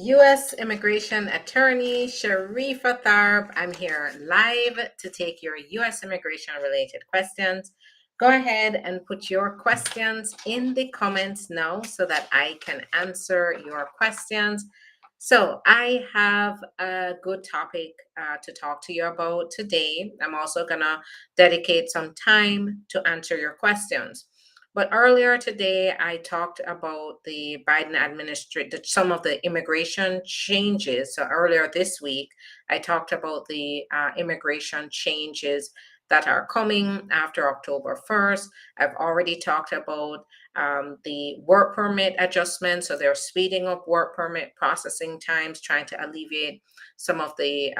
U.S. Immigration Attorney Sharifa Tharpe. I'm here live to take your U.S. immigration related questions. Go ahead and put your questions in the comments now so that I can answer your questions. So I have a good topic to talk to you about today. I'm also going to dedicate some time to answer your questions. But earlier today, I talked about the Biden administration, some of the immigration changes. So earlier this week, I talked about the immigration changes that are coming after October 1st. I've already talked about the work permit adjustments. So they're speeding up work permit processing times, trying to alleviate some of the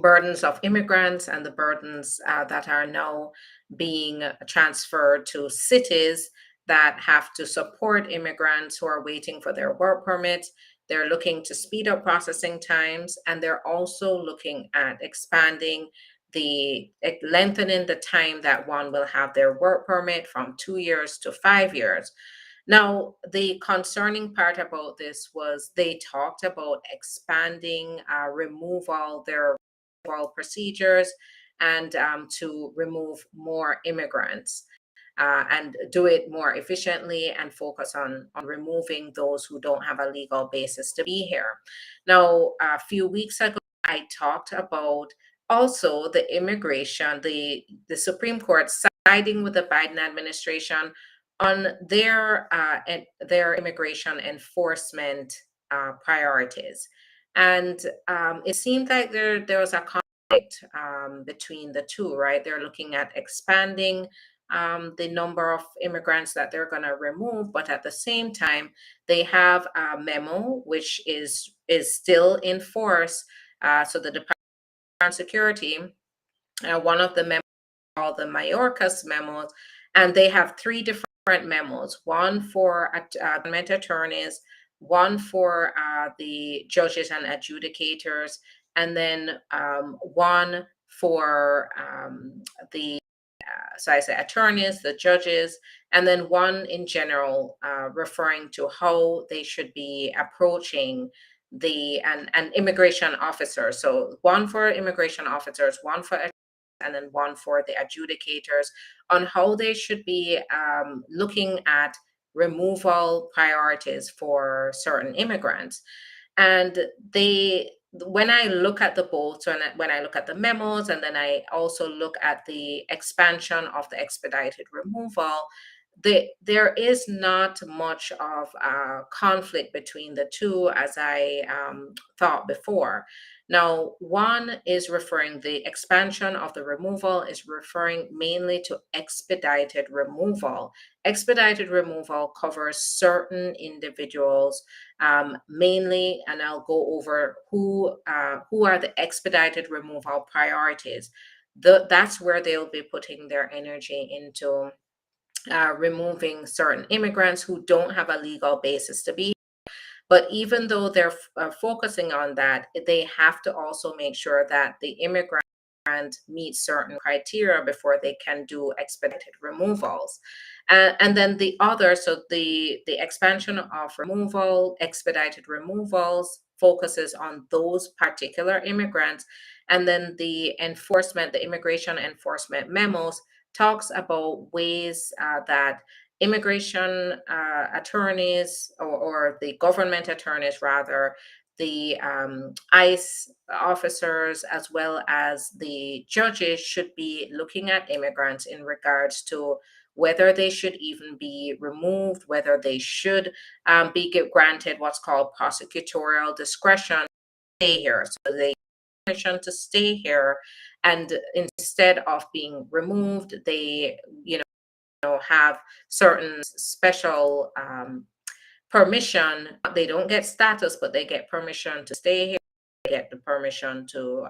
burdens of immigrants and the burdens that are now being transferred to cities that have to support immigrants who are waiting for their work permits. They're looking to speed up processing times, and they're also looking at expanding lengthening the time that one will have their work permit from 2 years to 5 years. Now, the concerning part about this was they talked about expanding their procedures and to remove more immigrants and do it more efficiently and focus on removing those who don't have a legal basis to be here. Now, a few weeks ago, I talked about also the immigration, the Supreme Court siding with the Biden administration on their immigration enforcement priorities. And it seemed like there was a conflict between the two, right? They're looking at expanding the number of immigrants that they're going to remove, but at the same time, they have a memo which is still in force. So the Department of Homeland Security, one of the memos called the Mayorkas memos, and they have three different memos: one for government attorneys, one for the judges and adjudicators, and then one for the so I say attorneys, the judges, and then one in general referring to how they should be approaching and immigration officers. So one for immigration officers, one for and then one for the adjudicators on how they should be looking at removal priorities for certain immigrants. And when I look at the both, when I look at the memos, and then I also look at the expansion of the expedited removal, there is not much of a conflict between the two as I thought before. Now, one is the expansion of the removal is referring mainly to expedited removal. Expedited removal covers certain individuals mainly, and I'll go over who are the expedited removal priorities. That's where they'll be putting their energy into removing certain immigrants who don't have a legal basis to be. But even though they're focusing on that, they have to also make sure that the immigrant meets certain criteria before they can do expedited removals. And then the other, so the expansion of expedited removals focuses on those particular immigrants. And then the immigration enforcement memos talks about ways that immigration attorneys or the government attorneys rather, the ICE officers as well as the judges should be looking at immigrants in regards to whether they should even be removed, whether they should be granted what's called prosecutorial discretion to stay here. So they permission to stay here, and instead of being removed, they have certain special permission. They don't get status, but they get permission to stay here. They get the permission to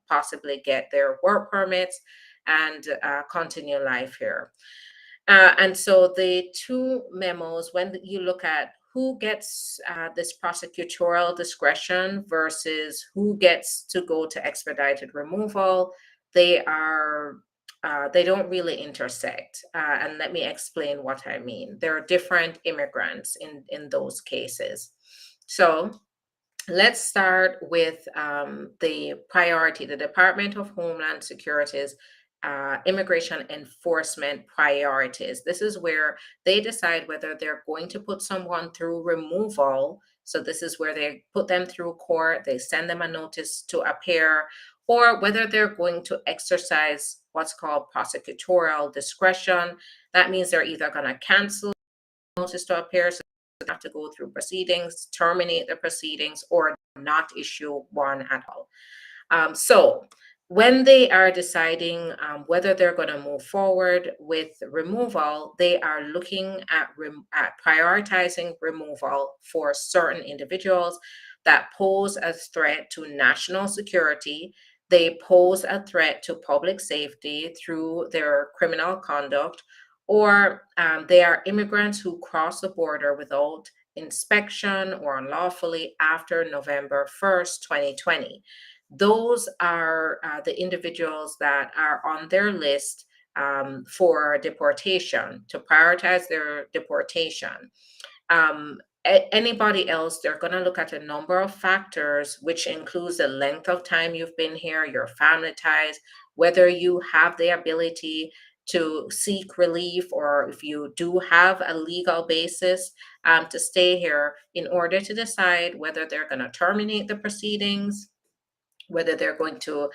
possibly get their work permits and continue life here. And so the two memos, when you look at who gets this prosecutorial discretion versus who gets to go to expedited removal, they don't really intersect. And let me explain what I mean. There are different immigrants in those cases. So let's start with the priority, the Department of Homeland Security's immigration enforcement priorities. This is where they decide whether they're going to put someone through removal. So this is where they put them through court, they send them a notice to appear, or whether they're going to exercise what's called prosecutorial discretion. That means they're either going to cancel notice to appear, so they have to go through proceedings, terminate the proceedings, or not issue one at all. So when they are deciding whether they're going to move forward with removal, they are looking at prioritizing removal for certain individuals that pose a threat to national security. They pose a threat to public safety through their criminal conduct, or they are immigrants who cross the border without inspection or unlawfully after November 1st, 2020. Those are the individuals that are on their list for deportation, to prioritize their deportation. Anybody else, they're going to look at a number of factors, which includes the length of time you've been here, your family ties, whether you have the ability to seek relief, or if you do have a legal basis to stay here, in order to decide whether they're going to terminate the proceedings, whether they're going to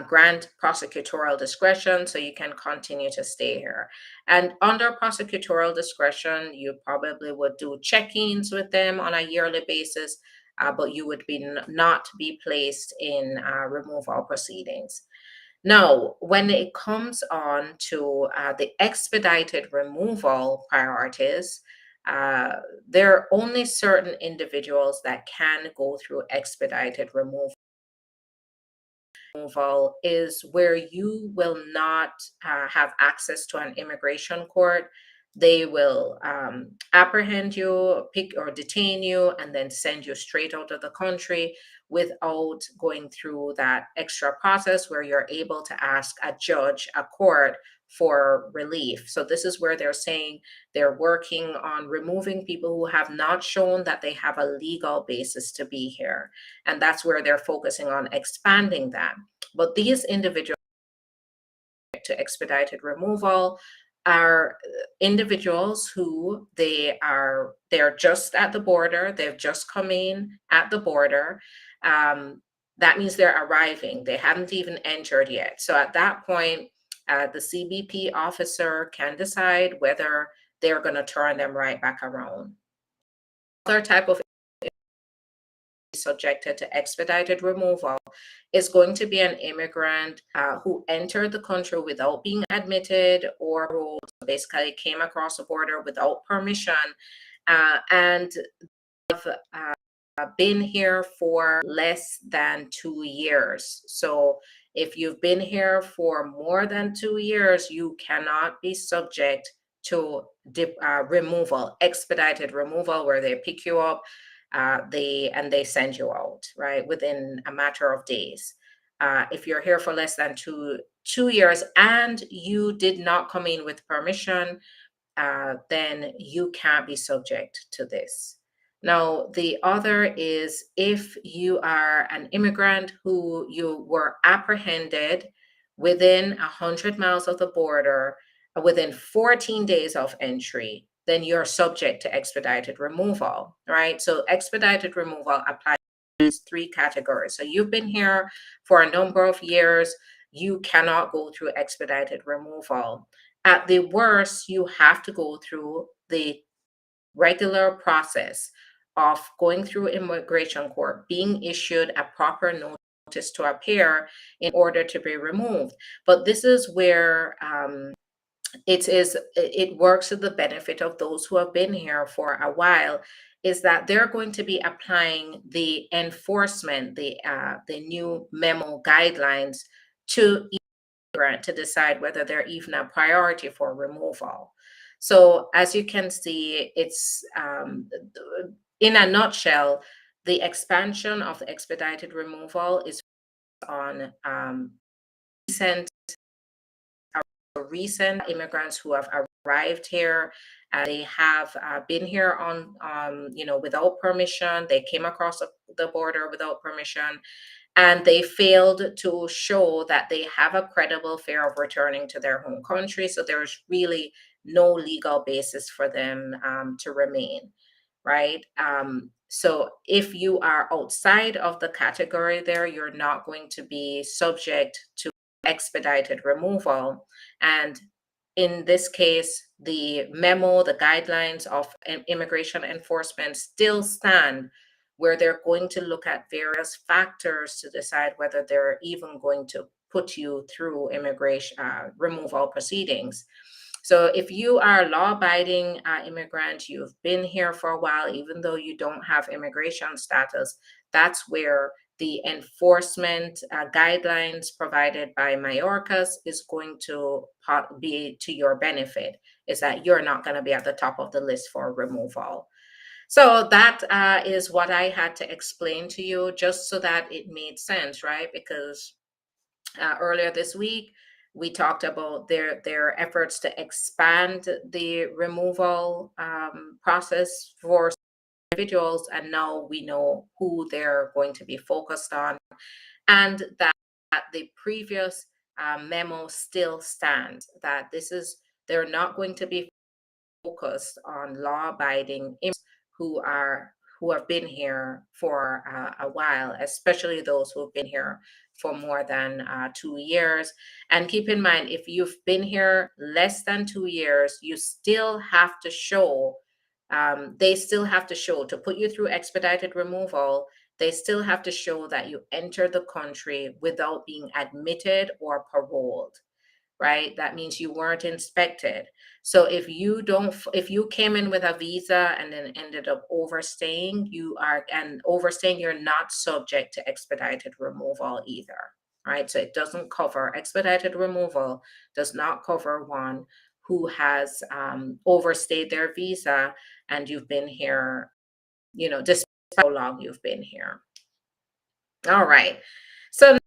grant prosecutorial discretion so you can continue to stay here. And under prosecutorial discretion, you probably would do check-ins with them on a yearly basis, but you would not be placed in removal proceedings. Now, when it comes on to the expedited removal priorities, there are only certain individuals that can go through expedited removal. Is where you will not have access to an immigration court. They will apprehend you, pick or detain you, and then send you straight out of the country without going through that extra process where you're able to ask a judge, a court, for relief. So this is where they're saying they're working on removing people who have not shown that they have a legal basis to be here. And that's where they're focusing on expanding that. But these individuals to expedited removal are individuals who they're just at the border, they've just come in at the border. That means they're arriving, they haven't even entered yet. So at that point, the CBP officer can decide whether they're going to turn them right back around. Other type of subjected to expedited removal is going to be an immigrant who entered the country without being admitted, or who basically came across the border without permission and have been here for less than 2 years. So if you've been here for more than 2 years, you cannot be subject to removal, expedited removal, where they pick you up, they send you out, right, within a matter of days. If you're here for less than two years and you did not come in with permission, then you can't be subject to this. Now, the other is if you are an immigrant who you were apprehended within 100 miles of the border, within 14 days of entry, then you're subject to expedited removal, right? So expedited removal applies to these three categories. So you've been here for a number of years, you cannot go through expedited removal. At the worst, you have to go through the regular process of going through immigration court, being issued a proper notice to appear in order to be removed. But this is where it works to the benefit of those who have been here for a while, is that they're going to be applying the enforcement, the new memo guidelines to decide whether they're even a priority for removal. So as you can see, it's in a nutshell, the expansion of the expedited removal is on recent recent immigrants who have arrived here. They have been here on, without permission. They came across the border without permission, and they failed to show that they have a credible fear of returning to their home country. So there's really no legal basis for them to remain, right? So if you are outside of the category there, you're not going to be subject to expedited removal. And in this case, the memo, the guidelines of immigration enforcement still stand, where they're going to look at various factors to decide whether they're even going to put you through immigration removal proceedings. So if you are a law-abiding immigrant, you've been here for a while, even though you don't have immigration status, that's where the enforcement guidelines provided by Mayorkas is going to be to your benefit, is that you're not going to be at the top of the list for removal. So that is what I had to explain to you, just so that it made sense, right? Because earlier this week, we talked about their efforts to expand the removal process for individuals, and now we know who they're going to be focused on, and that the previous memo still stands, that they're not going to be focused on law-abiding immigrants who have been here for a while, especially those who have been here for more than 2 years. And keep in mind, if you've been here less than 2 years, you still have to show. They still have to show to put you through expedited removal. They still have to show that you entered the country without being admitted or paroled, right? That means you weren't inspected. So if if you came in with a visa and then ended up overstaying, you're not subject to expedited removal either, right? So it doesn't cover expedited removal, does not cover one who has overstayed their visa and you've been here, despite how long you've been here. All right. So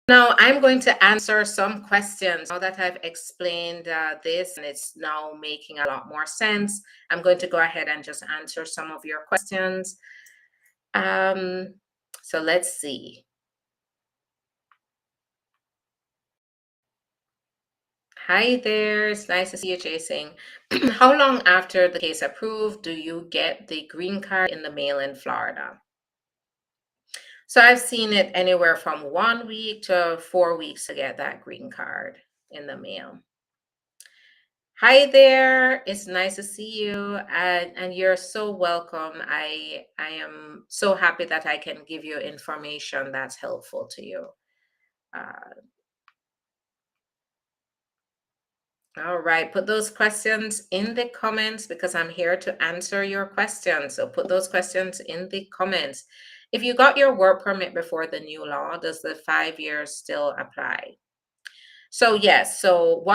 now I'm going to answer some questions. Now that I've explained this and it's now making a lot more sense, I'm going to go ahead and just answer some of your questions. So let's see. Hi there, it's nice to see you, Jason. How long after the case approved do you get the green card in the mail in Florida? So I've seen it anywhere from 1 week to 4 weeks to get that green card in the mail. Hi there, it's nice to see you, and you're so welcome. I am so happy that I can give you information that's helpful to you. All right, put those questions in the comments because I'm here to answer your questions. So put those questions in the comments. If you got your work permit before the new law, does the 5 years still apply? So yes, so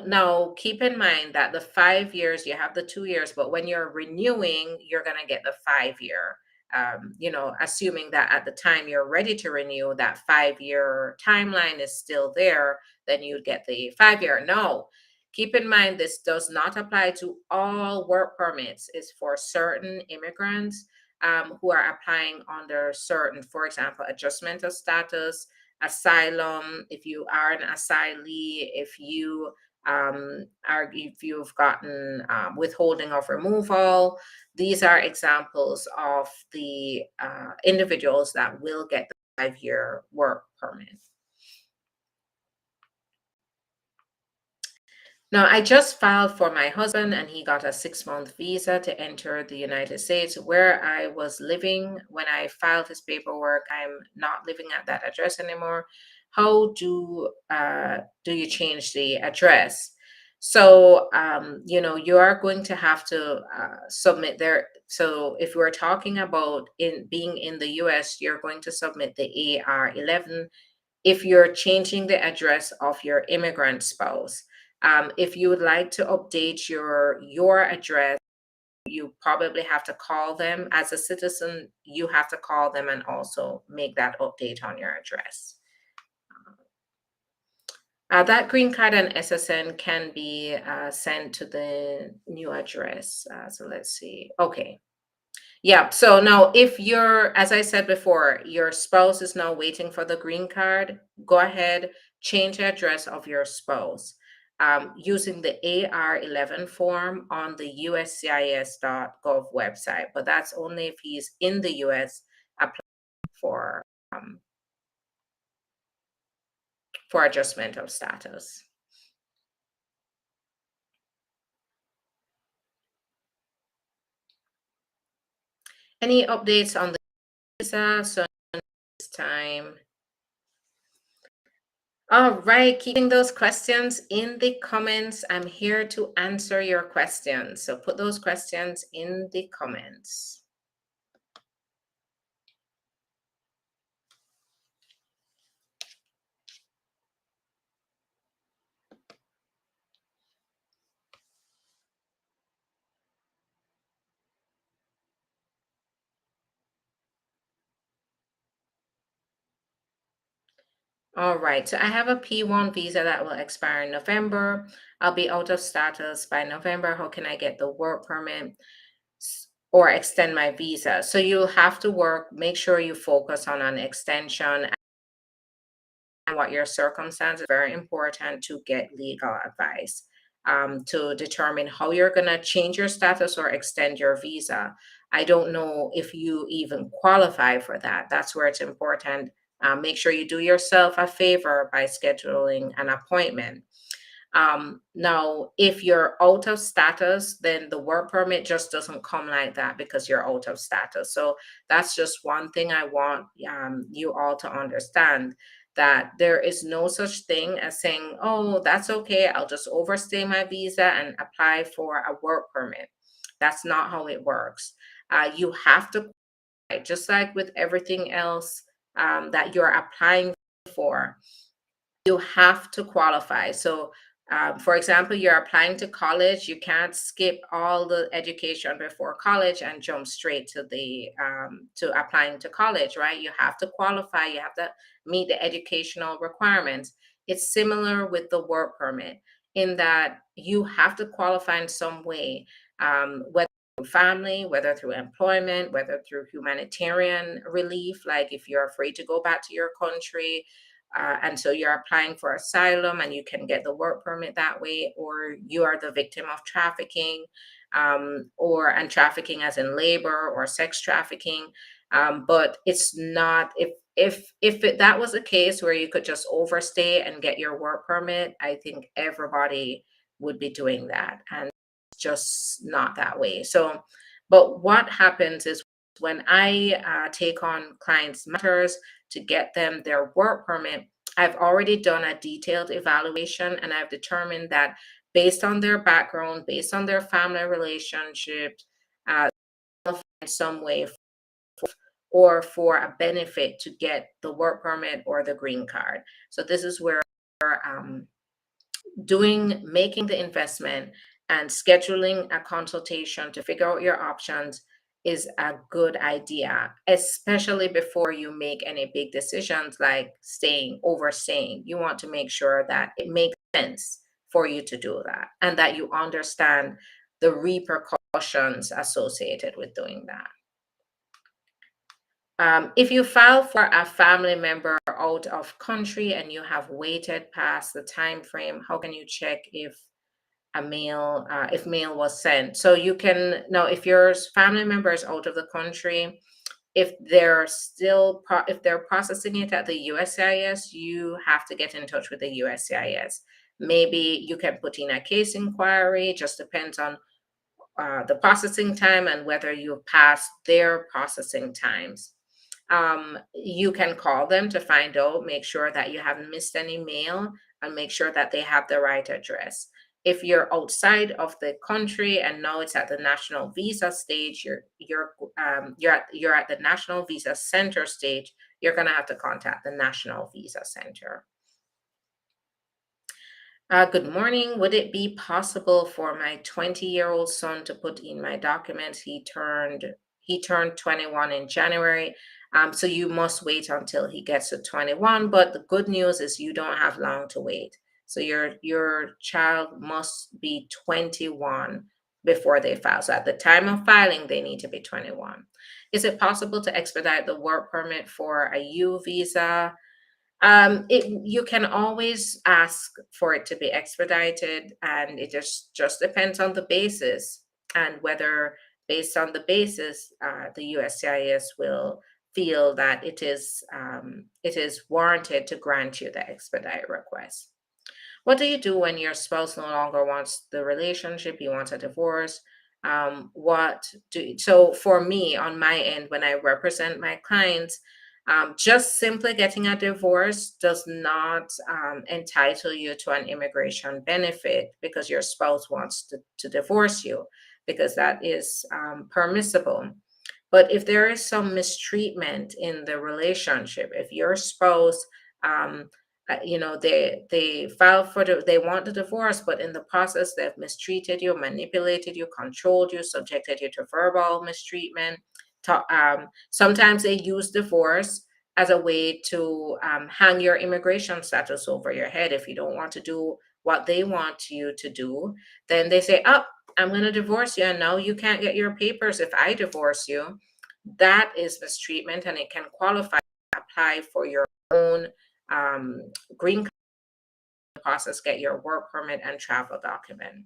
now keep in mind that the 5 years, you have the 2 years, but when you're renewing, you're going to get the 5 year. Assuming that at the time you're ready to renew, that 5 year timeline is still there, then you'd get the 5 year. No, keep in mind this does not apply to all work permits. It's for certain immigrants who are applying under certain, for example, adjustment of status, asylum, if you are an asylee, if you've gotten withholding of removal. These are examples of the individuals that will get the 5 year work permit. Now, I just filed for my husband and he got a 6-month visa to enter the United States. Where I was living when I filed his paperwork, I'm not living at that address anymore. How do you change the address? So, you are going to have to submit there. So if we're talking about being in the US, you're going to submit the AR-11 if you're changing the address of your immigrant spouse. If you would like to update your address, you probably have to call them. As a citizen, you have to call them and also make that update on your address. That green card and SSN can be sent to the new address. So let's see. Okay. Yeah. So now, if you're, as I said before, your spouse is now waiting for the green card, go ahead, change the address of your spouse using the AR11 form on the USCIS.gov website. But that's only if he's in the US applying um, for adjustment of status. Any updates on the visa? So this time. All right, keeping those questions in the comments. I'm here to answer your questions. So put those questions in the comments. All right, so I have a P1 visa that will expire in November. I'll be out of status by November. How can I get the work permit or extend my visa? So you'll have to work, make sure you focus on an extension and what your circumstances. Very important to get legal advice to determine how you're going to change your status or extend your visa. I don't know if you even qualify for that. That's where it's important. Make sure you do yourself a favor by scheduling an appointment. Now, if you're out of status, then the work permit just doesn't come like that because you're out of status. So that's just one thing I want you all to understand, that there is no such thing as saying, oh, that's okay, I'll just overstay my visa and apply for a work permit. That's not how it works. You have to, just like with everything else that you're applying for, you have to qualify. So, for example, you're applying to college, you can't skip all the education before college and jump straight to the to applying to college, right? You have to qualify, you have to meet the educational requirements. It's similar with the work permit in that you have to qualify in some way, whether through family, whether through employment, whether through humanitarian relief, like if you're afraid to go back to your country, and so you're applying for asylum and you can get the work permit that way, or you are the victim of trafficking, or and trafficking as in labor or sex trafficking. But it's not, that was a case where you could just overstay and get your work permit, I think everybody would be doing that. And it's just not that way. So, but what happens is when I take on clients' matters to get them their work permit, I've already done a detailed evaluation and I've determined that based on their background, based on their family relationships, in some way or for a benefit to get the work permit or the green card. So this is where um, making the investment and scheduling a consultation to figure out your options is a good idea, especially before you make any big decisions like overstaying. You want to make sure that it makes sense for you to do that and that you understand the repercussions associated with doing that. If you file for a family member out of country and you have waited past the time frame, how can you check if mail was sent? So you can now, if your family member is out of the country, if they're processing it at the USCIS, you have to get in touch with the USCIS. Maybe you can put in a case inquiry. Just depends on the processing time and whether you pass their processing times. You can call them to find out, make sure that you haven't missed any mail, and make sure that they have the right address. If you're outside of the country and now it's at the national visa stage, you're at the national visa center stage, you're going to have to contact the national visa center. Good morning. Would it be possible for my 20-year-old son to put in my documents? He turned 21 in January. So you must wait until he gets to 21. But the good news is you don't have long to wait. So your child must be 21 before they file. So at the time of filing, they need to be 21. Is it possible to expedite the work permit for a U visa? You can always ask for it to be expedited, and it just depends on the basis and whether, based on the basis, the USCIS will feel that it is warranted to grant you the expedite request. What do you do when your spouse no longer wants the relationship? You want a divorce. So for me, on my end, when I represent my clients, just simply getting a divorce does not entitle you to an immigration benefit because your spouse wants to divorce you, because that is permissible. But if there is some mistreatment in the relationship, if your spouse, they file for they want the divorce, but in the process they've mistreated you, manipulated you, controlled you, subjected you to verbal mistreatment. Sometimes they use divorce as a way to hang your immigration status over your head. If you don't want to do what they want you to do, then they say, "Oh, I'm going to divorce you, and now you can't get your papers if I divorce you." That is mistreatment, and it can qualify to apply for your own green card process, get your work permit and travel document.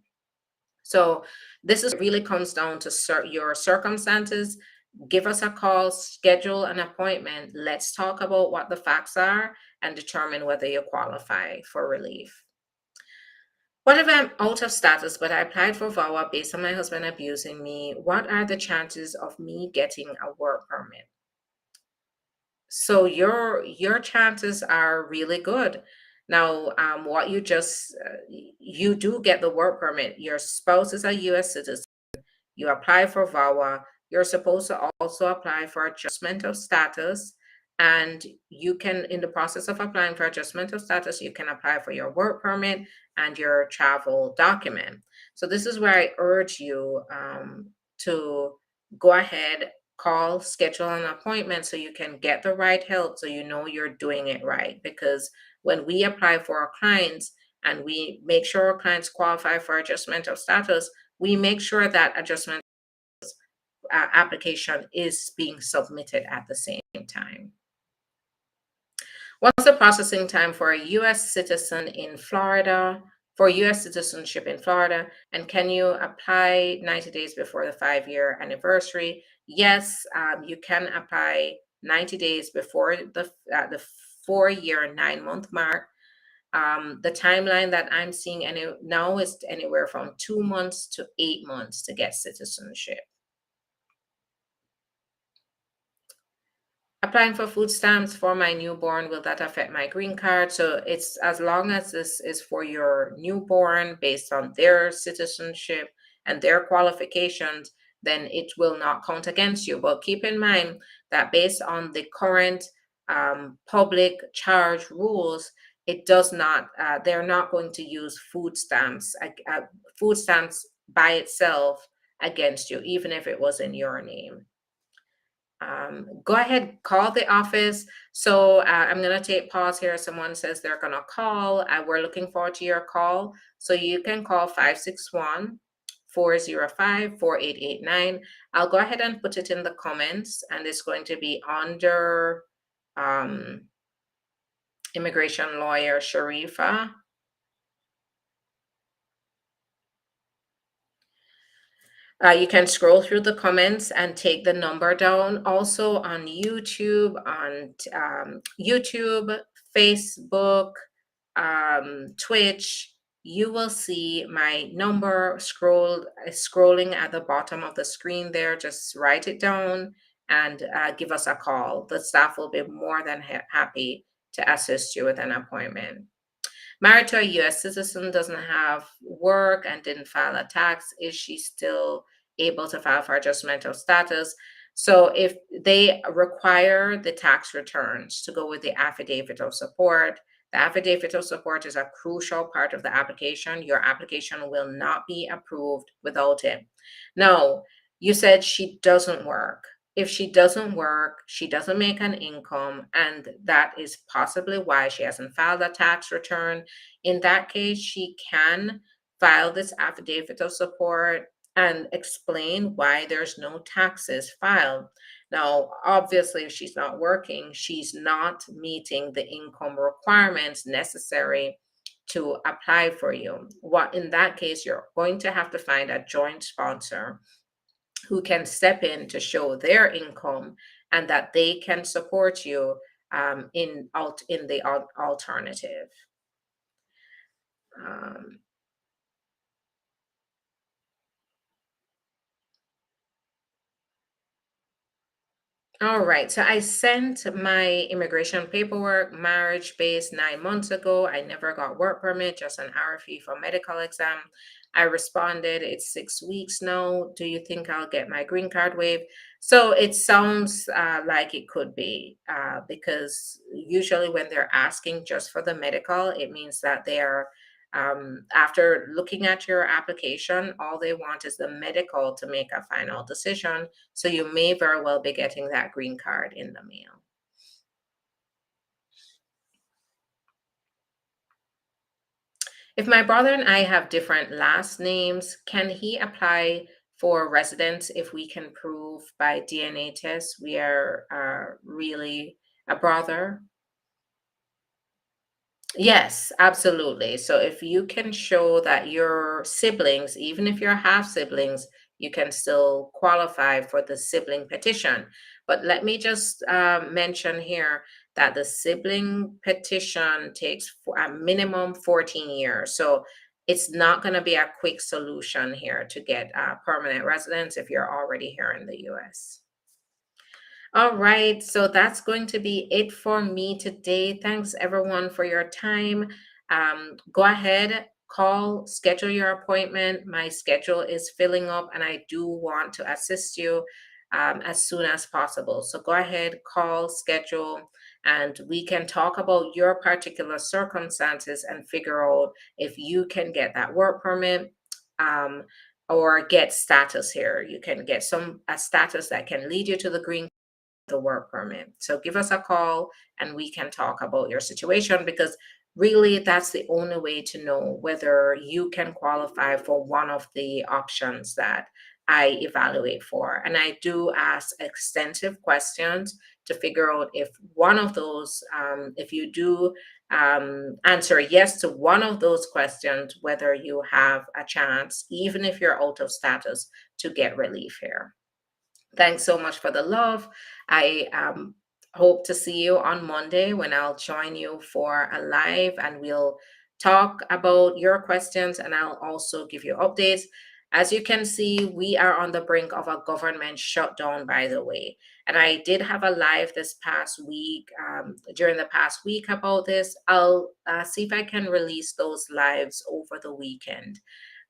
So this is really comes down to your circumstances. Give us a call, schedule an appointment. Let's talk about what the facts are and determine whether you qualify for relief. What if I'm out of status, but I applied for VAWA based on my husband abusing me? What are the chances of me getting a work permit? So your chances are really good. Now, what you do get the work permit. Your spouse is a U.S. citizen. You apply for VAWA. You're supposed to also apply for adjustment of status. And you can, in the process of applying for adjustment of status, you can apply for your work permit and your travel document. So this is where I urge you to go ahead, call, schedule an appointment so you can get the right help, so you know you're doing it right. Because when we apply for our clients and we make sure our clients qualify for adjustment of status, we make sure that adjustment application is being submitted at the same time. What's the processing time for a U.S. citizen in Florida, for U.S. citizenship in Florida? And can you apply 90 days before the 5-year anniversary? Yes, you can apply 90 days before the 4-year, 9-month mark. The timeline that I'm seeing now is anywhere from 2 months to 8 months to get citizenship. Applying for food stamps for my newborn, will that affect my green card? So it's as long as this is for your newborn based on their citizenship and their qualifications, then it will not count against you. But keep in mind that based on the current public charge rules, it does not, they're not going to use food stamps by itself against you, even if it was in your name. Go ahead, call the office. So I'm going to take pause here. Someone says they're going to call. We're looking forward to your call. So you can call 561-405-4889. I'll go ahead and put it in the comments, and it's going to be under immigration lawyer Sharifa. You can scroll through the comments and take the number down. Also on YouTube, Facebook, Twitch, you will see my number scrolling at the bottom of the screen there. Just write it down and give us a call. The staff will be more than happy to assist you with an appointment. Married to a U.S. citizen, doesn't have work and didn't file a tax, is she still able to file for adjustment of status? So if they require the tax returns to go with the affidavit of support, the affidavit of support is a crucial part of the application. Your application will not be approved without it. Now, you said she doesn't work. if she doesn't work, she doesn't make an income, and that is possibly why she hasn't filed a tax return, in that case, she can file this affidavit of support and explain why there's no taxes filed. Now, obviously, if she's not working, she's not meeting the income requirements necessary to apply for you. What in that case, you're going to have to find a joint sponsor who can step in to show their income and that they can support you in the alternative. Um, All right. So I sent my immigration paperwork, marriage based 9 months ago. I never got work permit, just an RFE for medical exam. I responded, it's 6 weeks now. Do you think I'll get my green card waived? So it sounds like it could be because usually when they're asking just for the medical, it means that they are, after looking at your application, all they want is the medical to make a final decision. So you may very well be getting that green card in the mail. If my brother and I have different last names, can he apply for residence if we can prove by DNA test we are really a brother? Yes, absolutely. So if you can show that your siblings, even if you're half siblings, you can still qualify for the sibling petition. But let me just mention here that the sibling petition takes a minimum 14 years. So it's not going to be a quick solution here to get permanent residence if you're already here in the US. All right, so that's going to be it for me today. Thanks everyone for your time. Go ahead, call, schedule your appointment. My schedule is filling up and I do want to assist you as soon as possible. So go ahead, call, schedule, and we can talk about your particular circumstances and figure out if you can get that work permit. Um, or get status here. You can get a status that can lead you to the work permit. So give us a call and we can talk about your situation because really that's the only way to know whether you can qualify for one of the options that I evaluate for. And I do ask extensive questions to figure out if one of those, if you do answer yes to one of those questions, whether you have a chance, even if you're out of status, to get relief here. Thanks so much for the love. I hope to see you on Monday when I'll join you for a live and we'll talk about your questions and I'll also give you updates. As you can see, we are on the brink of a government shutdown, by the way. And I did have a live this past week, during the past week about this. I'll see if I can release those lives over the weekend.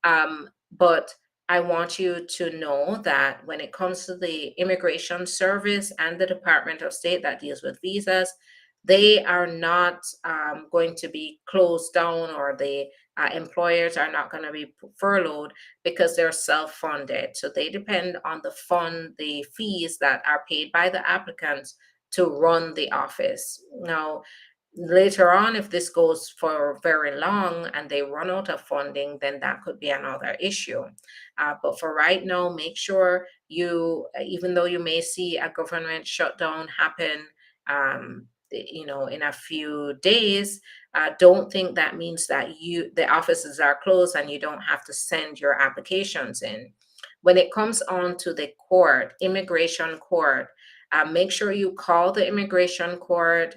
But I want you to know that when it comes to the Immigration Service and the Department of State that deals with visas, they are not going to be closed down or the employers are not going to be furloughed because they're self-funded. So they depend on the fees that are paid by the applicants to run the office. Now, later on, if this goes for very long and they run out of funding, then that could be another issue. But for right now, make sure even though you may see a government shutdown happen, in a few days, don't think that means that the offices are closed and you don't have to send your applications in. When it comes on to the court, immigration court, make sure you call the immigration court.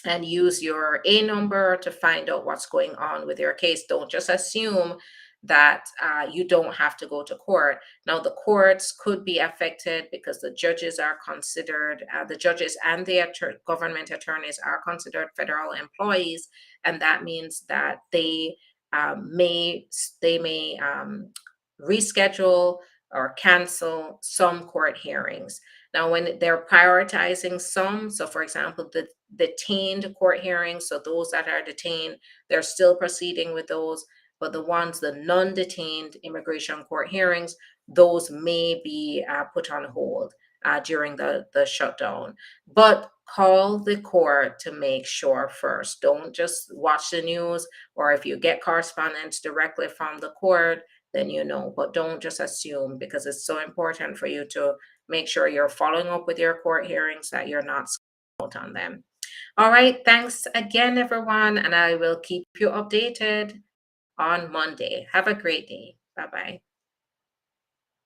And use your A number to find out what's going on with your case. Don't just assume that you don't have to go to court. Now, the courts could be affected because the judges are considered, the judges and the government attorneys are considered federal employees, and that means that they may reschedule or cancel some court hearings. Now, when they're prioritizing some, so for example, the detained court hearings, so those that are detained, they're still proceeding with those, but the non-detained immigration court hearings, those may be put on hold. during the shutdown. But call the court to make sure first. Don't just watch the news, or if you get correspondence directly from the court, then you know, but don't just assume, because it's so important for you to make sure you're following up with your court hearings, that you're not out on them. All right, thanks again, everyone, and I will keep you updated on Monday. Have a great day. Bye-bye.